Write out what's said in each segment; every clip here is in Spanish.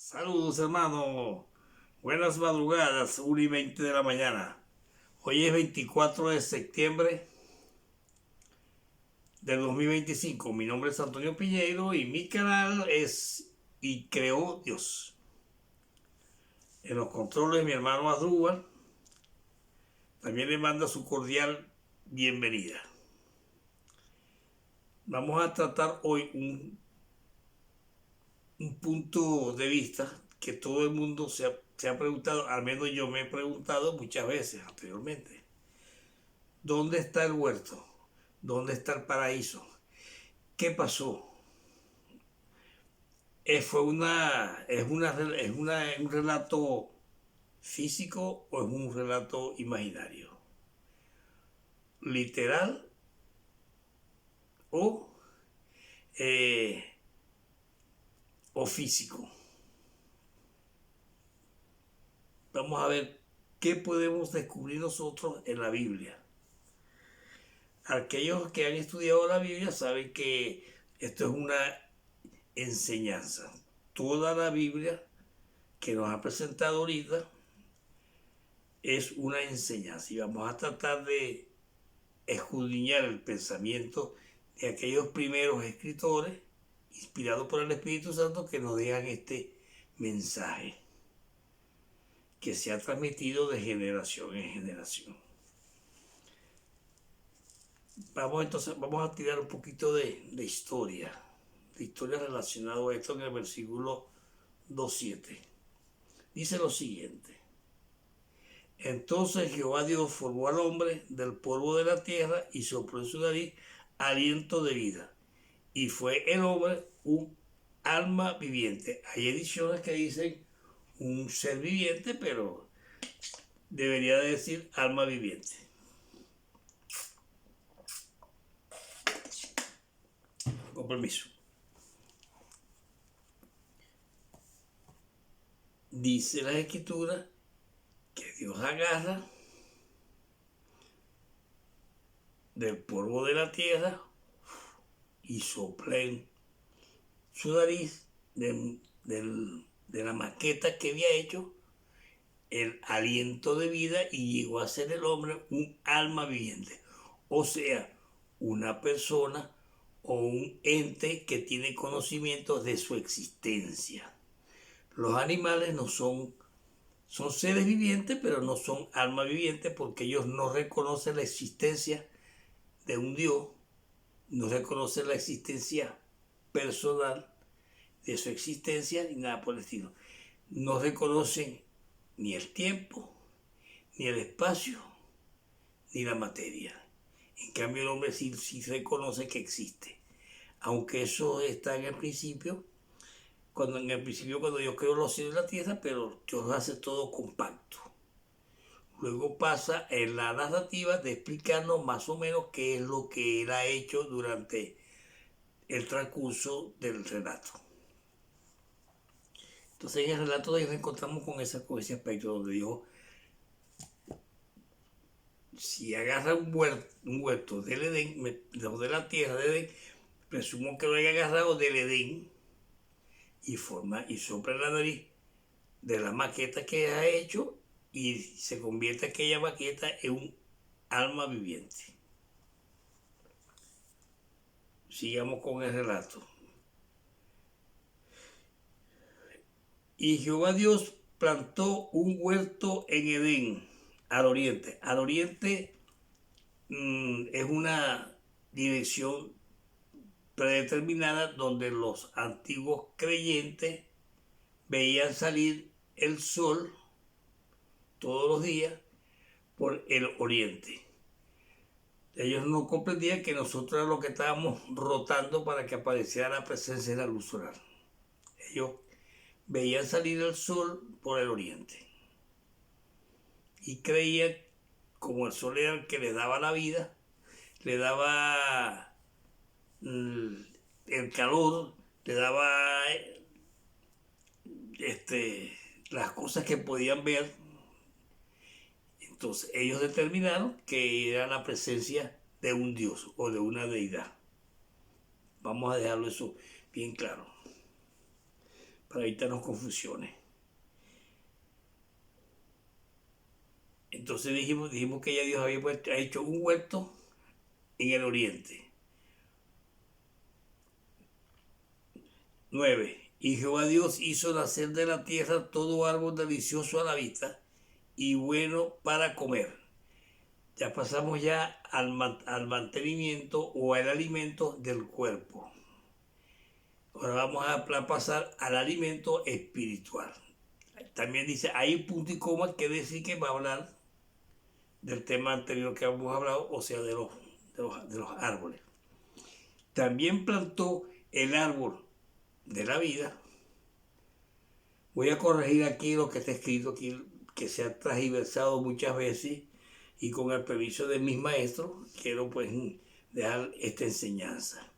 Saludos, hermano. Buenas madrugadas, 1:20 de la mañana. Hoy es 24 de septiembre de 2025. Mi nombre es Antonio Piñeiro y mi canal es Y Creó Dios. En los controles, mi hermano Asdrúbal también le manda su cordial bienvenida. Vamos a tratar hoy un punto de vista que todo el mundo se ha preguntado, al menos yo me he preguntado muchas veces anteriormente. ¿Dónde está el huerto? ¿Dónde está el paraíso? ¿Qué pasó? ¿Es un relato físico o es un relato imaginario? ¿Literal o, eh, o físico? Vamos a ver qué podemos descubrir nosotros en la Biblia. Aquellos que han estudiado la Biblia saben que esto es una enseñanza. Toda la Biblia que nos ha presentado ahorita es una enseñanza y vamos a tratar de escudriñar el pensamiento de aquellos primeros escritores inspirados por el Espíritu Santo que nos dejan este mensaje que se ha transmitido de generación en generación. Vamos a tirar un poquito de historia relacionada a esto en el versículo 2:7. Dice lo siguiente: entonces Jehová Dios formó al hombre del polvo de la tierra y sopló en su nariz aliento de vida. Y fue el hombre un alma viviente. Hay ediciones que dicen un ser viviente, pero debería decir alma viviente. Con permiso. Dice la Escritura que Dios agarra del polvo de la tierra y sopla en su nariz de la maqueta que había hecho el aliento de vida y llegó a ser el hombre un alma viviente. O sea, una persona o un ente que tiene conocimiento de su existencia. Los animales no son seres vivientes, pero no son almas vivientes porque ellos no reconocen la existencia de un Dios, no reconocen la existencia personal de su existencia ni nada por el estilo. No reconocen ni el tiempo, ni el espacio, ni la materia. En cambio el hombre sí reconoce que existe. Aunque eso está en el principio, cuando Dios creó los cielos y la tierra, pero Dios hace todo compacto. Luego pasa en la narrativa de explicarnos más o menos qué es lo que él ha hecho durante el transcurso del relato. Entonces en el relato de Dios encontramos con ese aspecto donde Dios, si agarra un huerto del Edén, de la tierra de Edén, presumo que lo haya agarrado del Edén y sopla en la nariz de la maqueta que ha hecho y se convierte aquella maqueta en un alma viviente. Sigamos con el relato. Y Jehová Dios plantó un huerto en Edén, al oriente. Al oriente es una dirección predeterminada donde los antiguos creyentes veían salir el sol todos los días por el oriente. Ellos no comprendían que nosotros era lo que estábamos rotando para que apareciera la presencia de la luz solar. Ellos veían salir el sol por el oriente y creían, como el sol era el que les daba la vida, le daba el calor, le daba las cosas que podían ver. Entonces ellos determinaron que era la presencia de un Dios o de una deidad. Vamos a dejarlo eso bien claro. para evitarnos confusiones. Entonces dijimos que ya Dios ha hecho un huerto en el oriente. 9. Y Jehová Dios hizo nacer de la tierra todo árbol delicioso a la vista y bueno para comer. Ya pasamos ya al mantenimiento o al alimento del cuerpo. Ahora vamos a pasar al alimento espiritual. También dice, hay punto y coma, que decir que va a hablar del tema anterior que hemos hablado, o sea, de los árboles. También plantó el árbol de la vida. Voy a corregir aquí lo que está escrito aquí, que se ha transversado muchas veces, y con el permiso de mis maestros, quiero pues dejar esta enseñanza.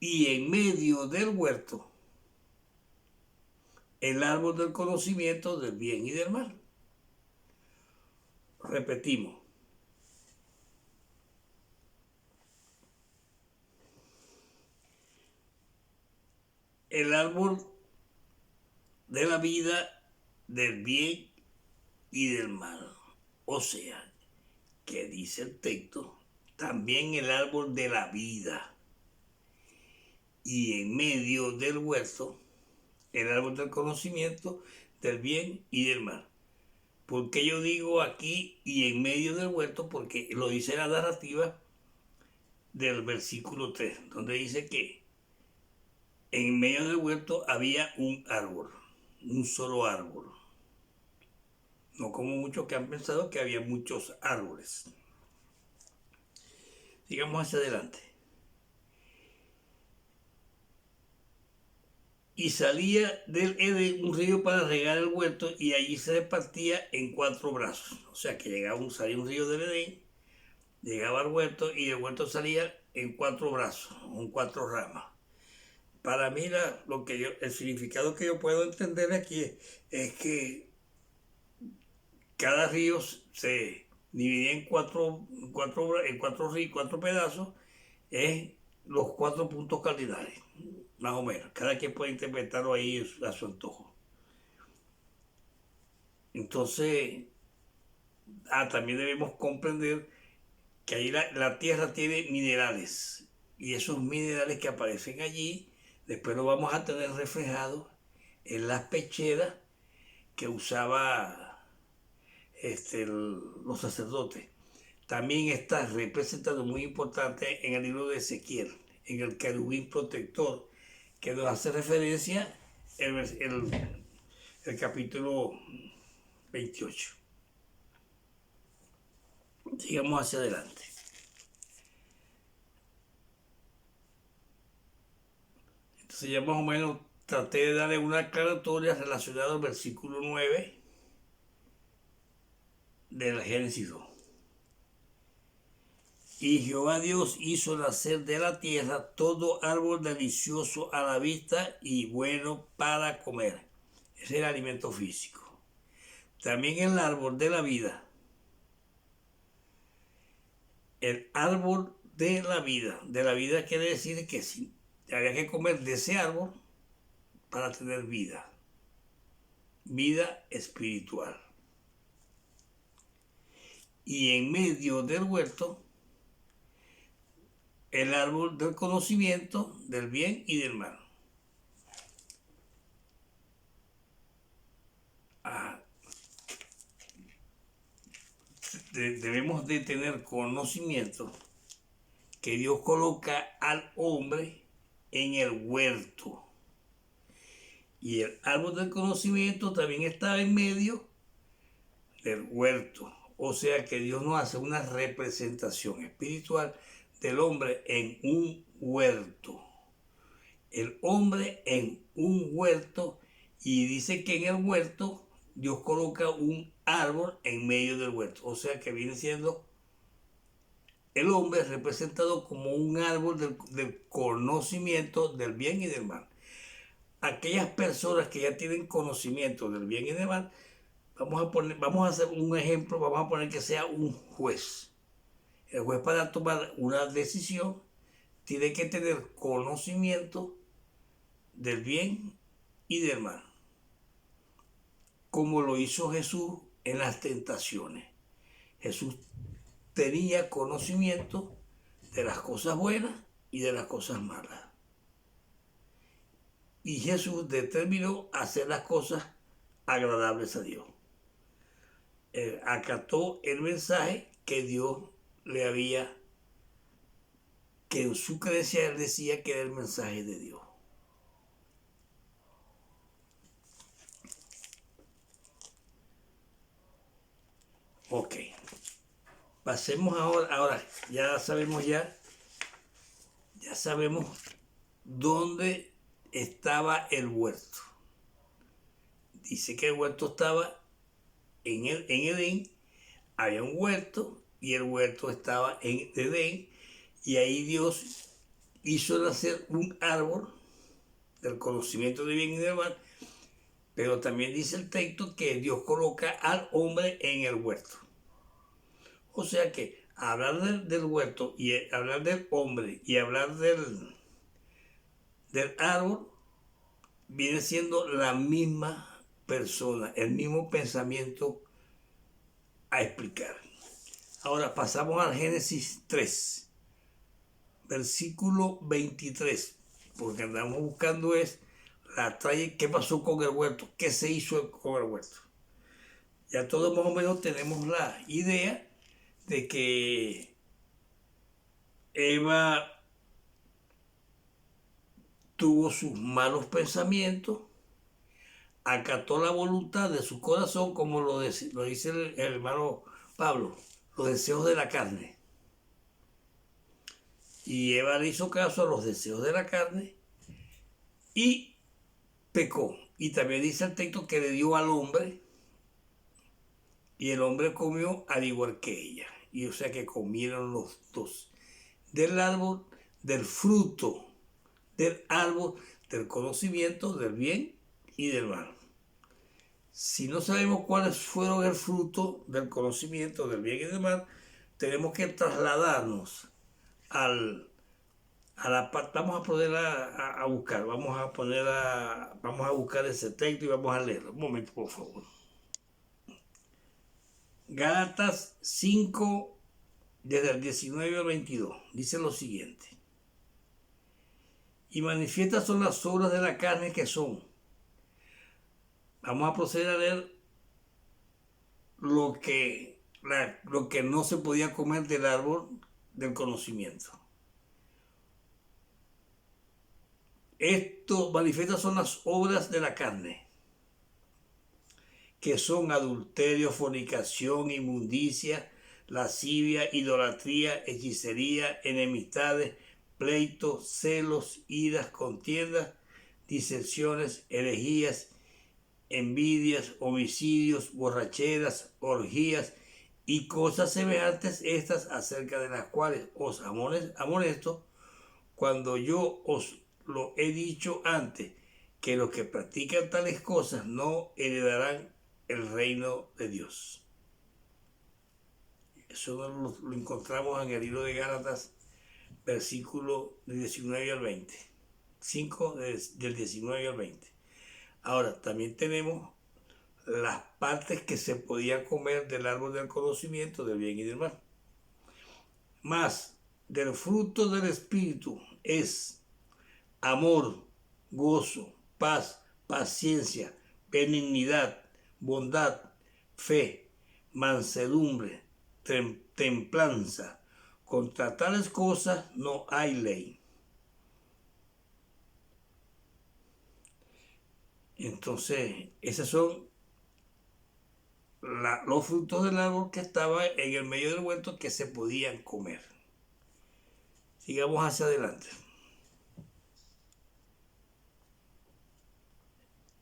Y en medio del huerto, el árbol del conocimiento del bien y del mal. Repetimos. El árbol de la vida, del bien y del mal. O sea, que dice el texto, también el árbol de la vida. Y en medio del huerto, el árbol del conocimiento del bien y del mal. ¿Por qué yo digo aquí y en medio del huerto? Porque lo dice la narrativa del versículo 3, donde dice que en medio del huerto había un árbol, un solo árbol. No como muchos que han pensado que había muchos árboles. Sigamos hacia adelante. Y salía del Edén un río para regar el huerto, y allí se repartía en 4 brazos. O sea que salía un río del Edén, llegaba al huerto, y del huerto salía en 4 brazos, en 4 ramas. Para mí el significado que yo puedo entender aquí es que cada río se dividía en cuatro pedazos, es los 4 puntos cardinales, más o menos. Cada quien puede interpretarlo ahí a su antojo. Entonces, también debemos comprender que ahí la tierra tiene minerales, y esos minerales que aparecen allí, después lo vamos a tener reflejado en las pecheras que usaba los sacerdotes. También está representado, muy importante, en el libro de Ezequiel, en el querubín protector, que nos hace referencia el capítulo 28. Sigamos hacia adelante. Entonces ya más o menos traté de darle una aclaratoria relacionada al versículo 9 del Génesis 2. Y Jehová Dios hizo nacer de la tierra todo árbol delicioso a la vista y bueno para comer. Ese es el alimento físico. También el árbol de la vida. El árbol de la vida quiere decir que sí, había que comer de ese árbol para tener vida. Vida espiritual. Y en medio del huerto, el árbol del conocimiento del bien y del mal. Debemos de tener conocimiento que Dios coloca al hombre en el huerto. Y el árbol del conocimiento también estaba en medio del huerto. O sea que Dios nos hace una representación espiritual del hombre en un huerto. El hombre en un huerto, y dice que en el huerto Dios coloca un árbol en medio del huerto. O sea que viene siendo el hombre representado como un árbol del conocimiento del bien y del mal. Aquellas personas que ya tienen conocimiento del bien y del mal, vamos a hacer un ejemplo, vamos a poner que sea un juez. El juez, para tomar una decisión, tiene que tener conocimiento del bien y del mal. como lo hizo Jesús en las tentaciones. Jesús tenía conocimiento de las cosas buenas y de las cosas malas. Y Jesús determinó hacer las cosas agradables a Dios. Él acató el mensaje que Dios le había, que en su creencia él decía que era el mensaje de Dios. Ok, pasemos ahora ya sabemos dónde estaba el huerto. Dice que el huerto estaba en Edén, había un huerto y el huerto estaba en Edén, y ahí Dios hizo nacer un árbol del conocimiento de bien y del mal, pero también dice el texto que Dios coloca al hombre en el huerto. O sea que hablar del huerto y hablar del hombre y hablar del árbol viene siendo la misma persona, el mismo pensamiento a explicar. Ahora pasamos al Génesis 3, versículo 23, porque andamos buscando qué pasó con el huerto, qué se hizo con el huerto. Ya todos más o menos tenemos la idea de que Eva tuvo sus malos pensamientos, acató la voluntad de su corazón, como lo dice el hermano Pablo, los deseos de la carne. Y Eva le hizo caso a los deseos de la carne y pecó. Y también dice el texto que le dio al hombre, y el hombre comió al igual que ella. Y o sea que comieron los dos del árbol, del fruto del árbol del conocimiento del bien y del mal. Si no sabemos cuáles fueron el fruto del conocimiento del bien y del mal, tenemos que trasladarnos a la parte. Vamos a poner a buscar, vamos a buscar ese texto y vamos a leerlo. Un momento, por favor. Gálatas 5, desde el 19 al 22, dice lo siguiente. Y manifiestas son las obras de la carne, que son. Vamos a proceder a leer lo que no se podía comer del árbol del conocimiento. Esto manifiestas son las obras de la carne, que son adulterio, fornicación, inmundicia, lascivia, idolatría, hechicería, enemistades, pleitos, celos, iras, contiendas, disensiones, herejías, envidias, homicidios, borracheras, orgías y cosas semejantes estas, acerca de las cuales os amonesto, cuando yo os lo he dicho antes, que los que practican tales cosas no heredarán el reino de Dios. Eso lo encontramos en el libro de Gálatas, versículo del 19 al 20. 5 del 19 al 20. Ahora, también tenemos las partes que se podían comer del árbol del conocimiento del bien y del mal. Más del fruto del Espíritu es amor, gozo, paz, paciencia, benignidad, bondad, fe, mansedumbre, templanza. Contra tales cosas no hay ley. Entonces, esos son los frutos del árbol que estaba en el medio del huerto, que se podían comer. Sigamos hacia adelante.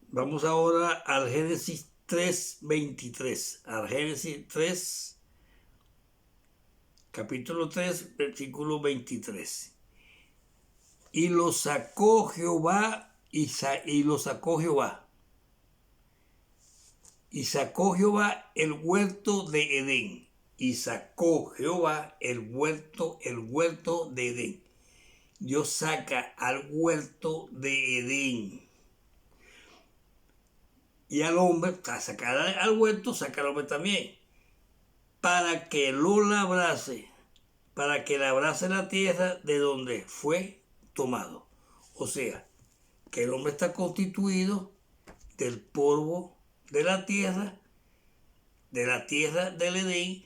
Vamos ahora al Génesis 3:23. Al Génesis 3, capítulo 3, versículo 23. Y lo sacó Jehová, y sacó Jehová el huerto de Edén. Y sacó Jehová el huerto de Edén. Dios saca al huerto de Edén. y al hombre, para sacar al huerto, saca al hombre también, para que lo labrase, para que labrase la tierra de donde fue tomado. O sea, que el hombre está constituido del polvo de la tierra del Edén,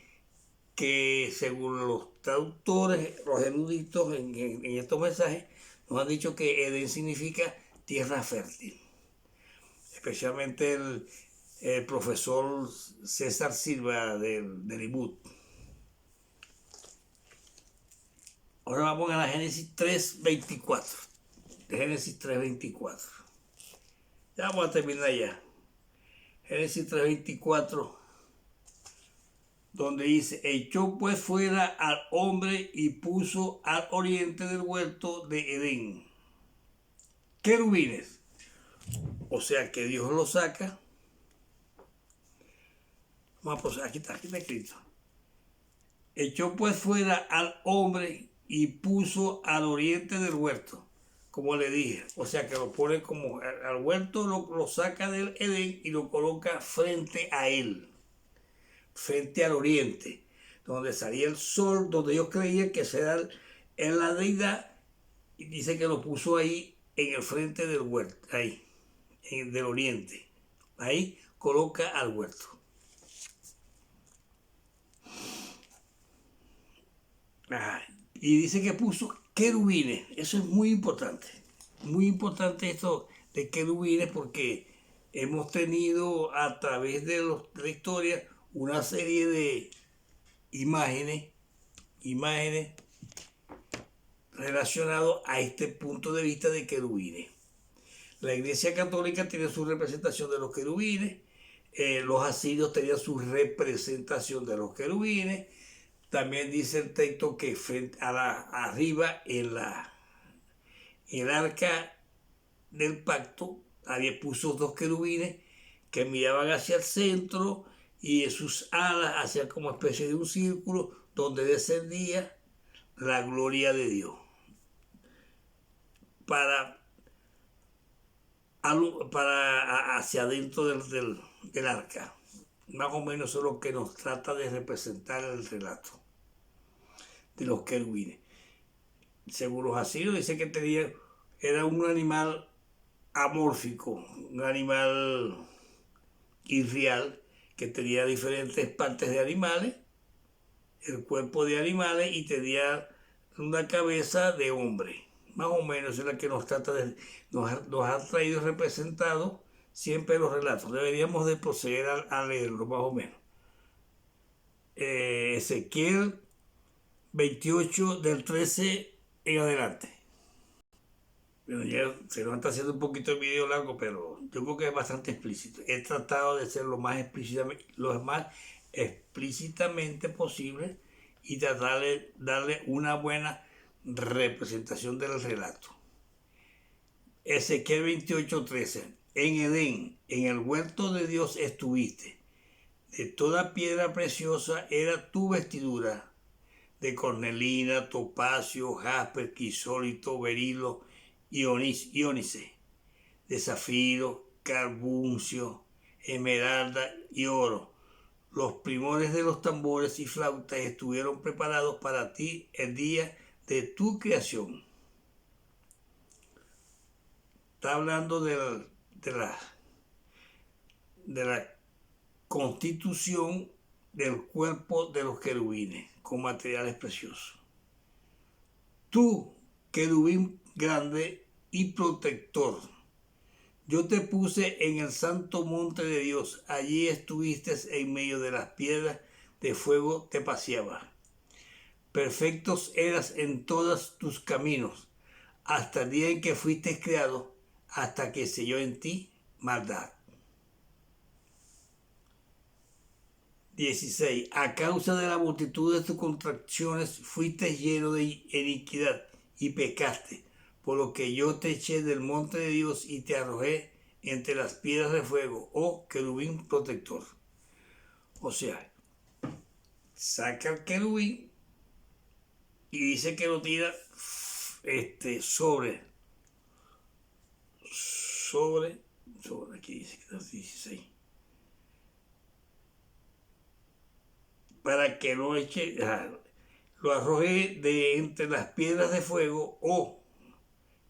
que según los traductores, los eruditos en estos mensajes, nos han dicho que Edén significa tierra fértil. Especialmente el profesor César Silva del IBUT. Ahora vamos a la Génesis 3:24. De Génesis 3:24. Ya vamos a terminar ya. Génesis 3:24, donde dice: echó pues fuera al hombre y puso al oriente del huerto de Edén querubines. O sea que Dios lo saca. Vamos a aquí está escrito. Echó pues fuera al hombre y puso al oriente del huerto, como le dije. O sea que lo pone como al huerto, lo saca del Edén y lo coloca frente a él, frente al oriente, donde salía el sol, donde yo creía que será en la deidad, y dice que lo puso ahí en el frente del huerto, ahí, del oriente. Ahí coloca al huerto. Y dice que puso querubines. Eso es muy importante. Muy importante esto de querubines, porque hemos tenido a través de la historia una serie de imágenes relacionadas a este punto de vista de querubines. La Iglesia Católica tiene su representación de los querubines, los asirios tenían su representación de los querubines. También dice el texto que frente arriba en el arca del pacto puso dos querubines que miraban hacia el centro, y en sus alas hacían como especie de un círculo donde descendía la gloria de Dios para hacia adentro del arca. Más o menos eso es lo que nos trata de representar el relato de los querubines. Según los asirios, dice que era un animal amórfico, un animal irreal, que tenía diferentes partes de animales, el cuerpo de animales, y tenía una cabeza de hombre. Más o menos es la que nos trata nos ha traído representado siempre los relatos. Deberíamos de proceder a leerlo más o menos. Ezequiel 28 del 13 en adelante. Bueno, ya se nos está haciendo un poquito el video largo, pero yo creo que es bastante explícito. He tratado de ser lo más explícitamente posible y tratar de darle una buena representación del relato. Ezequiel 28:13. En Edén, en el huerto de Dios estuviste. De toda piedra preciosa era tu vestidura, de cornelina, topacio, jaspe, crisólito, berilo, iónice, de zafiro, carbuncio, esmeralda y oro. Los primores de los tambores y flautas estuvieron preparados para ti el día de tu creación. Está hablando de la constitución del cuerpo de los querubines con materiales preciosos. Tú, querubín grande y protector, yo te puse en el santo monte de Dios. Allí estuviste en medio de las piedras de fuego, te paseabas. Perfectos eras en todos tus caminos, hasta el día en que fuiste creado, hasta que se halló en ti maldad. 16. A causa de la multitud de tus contracciones fuiste lleno de iniquidad y pecaste, por lo que yo te eché del monte de Dios y te arrojé entre las piedras de fuego, oh querubín protector. O sea, saca el querubín y dice que lo tira sobre Aquí dice que 16. Para que lo eche, lo arroje de entre las piedras de fuego o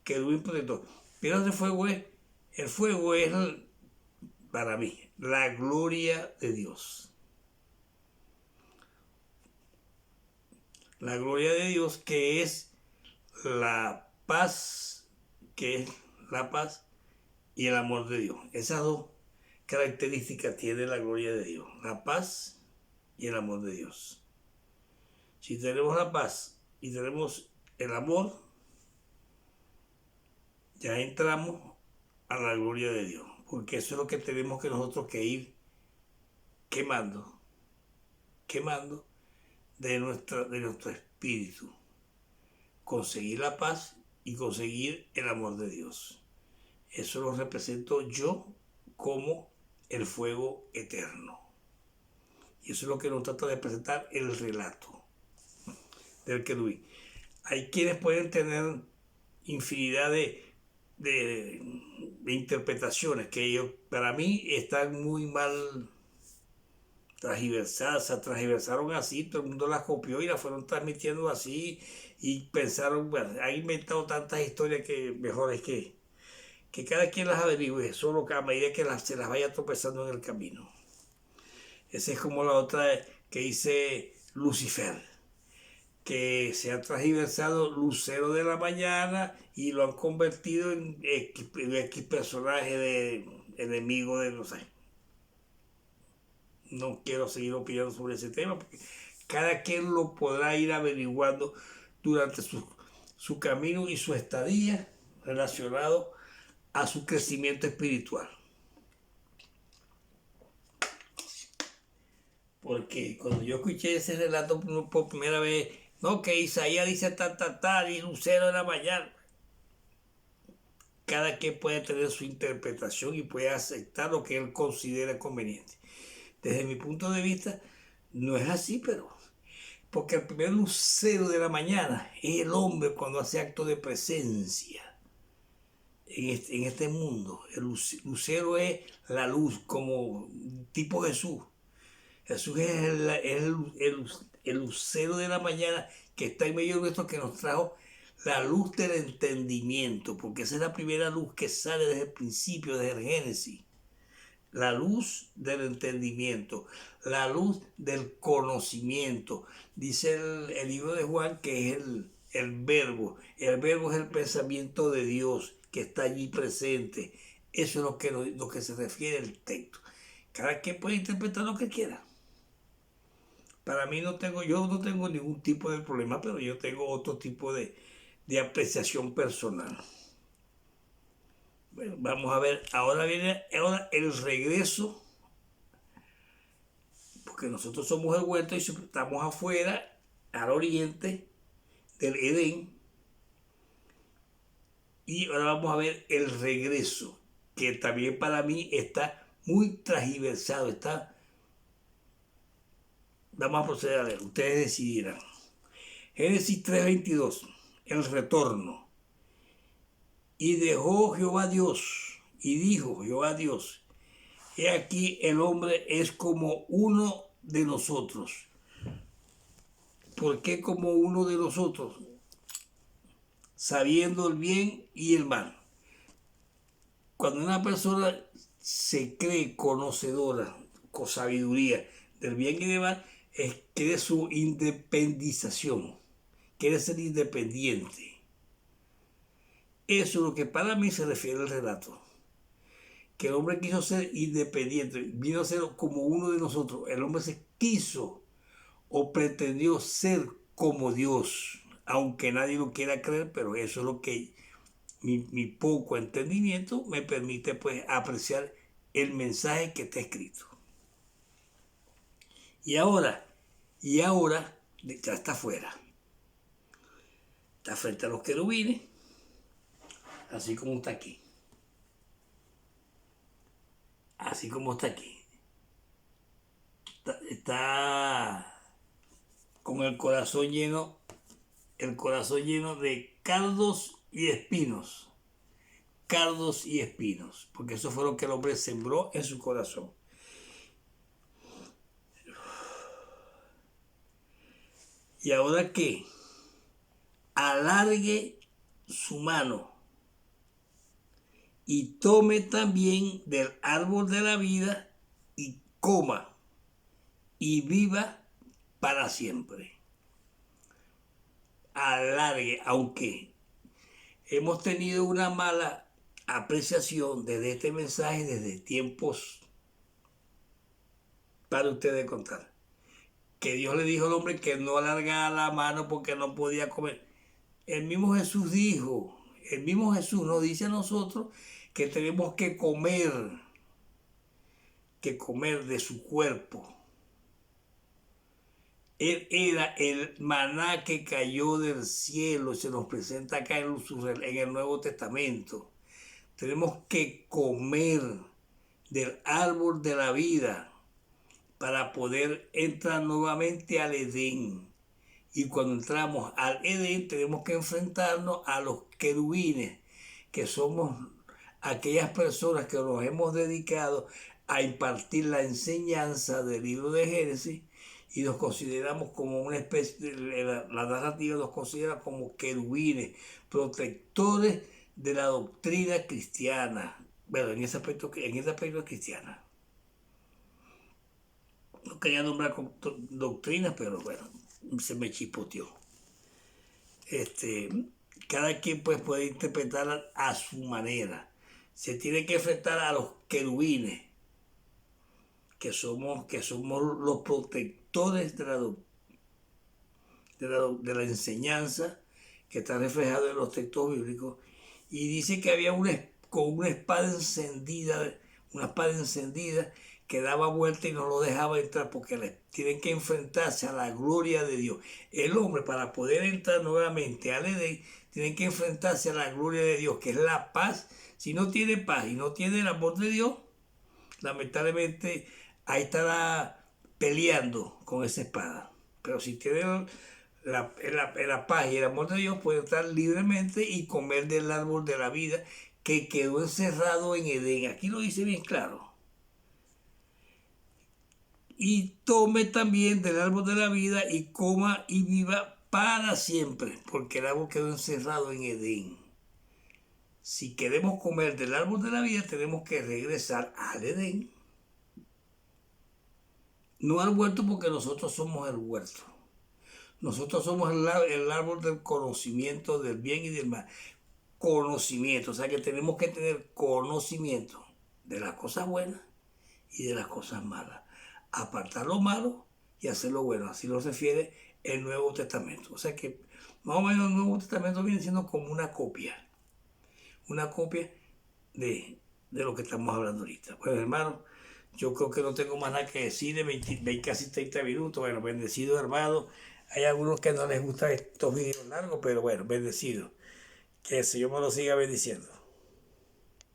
querubín protector. Piedras de fuego el fuego es para mí la gloria de Dios. La gloria de Dios que es la paz, que es la paz y el amor de Dios. Esas dos características tiene la gloria de Dios, la paz y el amor de Dios. Si tenemos la paz y tenemos el amor, ya entramos a la gloria de Dios, porque eso es lo que tenemos que nosotros que ir quemando de nuestro espíritu, conseguir la paz y conseguir el amor de Dios. Eso lo represento yo como el fuego eterno. Y eso es lo que nos trata de presentar el relato del querubín. Hay quienes pueden tener infinidad de interpretaciones que ellos, para mí, están muy mal transgiversadas, se transgiversaron así, todo el mundo las copió y las fueron transmitiendo así y pensaron, bueno, han inventado tantas historias que mejor es que cada quien las averigüe, solo que a medida que se las vaya tropezando en el camino. Esa es como la otra que dice Lucifer, que se ha transversado lucero de la mañana y lo han convertido en X personaje de enemigo de los años. No quiero seguir opinando sobre ese tema porque cada quien lo podrá ir averiguando durante su camino y su estadía relacionado a su crecimiento espiritual. Porque cuando yo escuché ese relato por primera vez, no, que Isaías dice tal, y lucero de la mañana. Cada quien puede tener su interpretación y puede aceptar lo que él considera conveniente. Desde mi punto de vista, no es así, pero porque el primer lucero de la mañana es el hombre cuando hace acto de presencia en este mundo. El lucero es la luz, como tipo Jesús. Jesús es el lucero de la mañana que está en medio de nuestro, que nos trajo la luz del entendimiento, porque esa es la primera luz que sale desde el principio, desde el Génesis. La luz del entendimiento, la luz del conocimiento. Dice el libro de Juan que es el verbo. El verbo es el pensamiento de Dios que está allí presente. Eso es lo que se refiere al texto. Cada quien puede interpretar lo que quiera. Para mí yo no tengo ningún tipo de problema, pero yo tengo otro tipo de apreciación personal. Bueno, vamos a ver, ahora viene el regreso, porque nosotros somos el huerto y estamos afuera, al oriente del Edén, y ahora vamos a ver el regreso, que también para mí está muy transversado, vamos a proceder a ver, ustedes decidirán. Génesis 3:22, el retorno. Y dejó Jehová Dios, y dijo Jehová Dios, he aquí el hombre es como uno de nosotros. ¿Por qué como uno de nosotros? Sabiendo el bien y el mal. Cuando una persona se cree conocedora, con sabiduría del bien y del mal, es quiere su independización, quiere ser independiente. Eso es lo que para mí se refiere al relato. Que el hombre quiso ser independiente, vino a ser como uno de nosotros. El hombre se quiso o pretendió ser como Dios, aunque nadie lo quiera creer, pero eso es lo que mi poco entendimiento me permite pues apreciar el mensaje que está escrito. Y ahora ya está afuera. Está frente a los querubines, así como está aquí. Así como está aquí. Está con el corazón lleno de cardos y espinos. cardos y espinos, porque eso fue lo que el hombre sembró en su corazón. Y ahora que alargue su mano y tome también del árbol de la vida y coma y viva para siempre. Alargue, aunque hemos tenido una mala apreciación desde este mensaje desde tiempos para ustedes contar. Que Dios le dijo al hombre que no alargara la mano porque no podía comer. El mismo Jesús nos dice a nosotros que tenemos que comer de su cuerpo. Él era el maná que cayó del cielo, se nos presenta acá en el Nuevo Testamento. Tenemos que comer del árbol de la vida para poder entrar nuevamente al Edén. Y cuando entramos al Edén tenemos que enfrentarnos a los querubines, que somos aquellas personas que nos hemos dedicado a impartir la enseñanza del libro de Génesis y nos consideramos como una especie, la narrativa nos considera como querubines, protectores de la doctrina cristiana. Bueno, en ese aspecto es cristiana. No quería nombrar doctrinas, pero bueno, se me chispoteó. Cada quien pues puede interpretar a su manera. Se tiene que enfrentar a los querubines, que somos los protectores de la enseñanza que está reflejado en los textos bíblicos. Y dice que había con una espada encendida que daba vuelta y no lo dejaba entrar porque tienen que enfrentarse a la gloria de Dios. El hombre, para poder entrar nuevamente al Edén, tiene que enfrentarse a la gloria de Dios, que es la paz. Si no tiene paz y no tiene el amor de Dios, lamentablemente ahí estará peleando con esa espada. Pero si tiene la paz y el amor de Dios, puede estar libremente y comer del árbol de la vida que quedó encerrado en Edén. Aquí lo dice bien claro. Y tome también del árbol de la vida y coma y viva para siempre, porque el árbol quedó encerrado en Edén. Si queremos comer del árbol de la vida, tenemos que regresar al Edén. No al huerto, porque nosotros somos el huerto. Nosotros somos el árbol del conocimiento del bien y del mal. Conocimiento, o sea que tenemos que tener conocimiento de las cosas buenas y de las cosas malas. Apartar lo malo y hacer lo bueno. Así lo refiere el Nuevo Testamento. O sea que más o menos el Nuevo Testamento viene siendo como una copia de lo que estamos hablando ahorita. Pues hermano, yo creo que no tengo más nada que decir de casi 30 minutos. Bueno, bendecido hermano. Hay algunos que no les gustan estos videos largos, pero bueno, bendecido. Que el Señor me lo siga bendiciendo.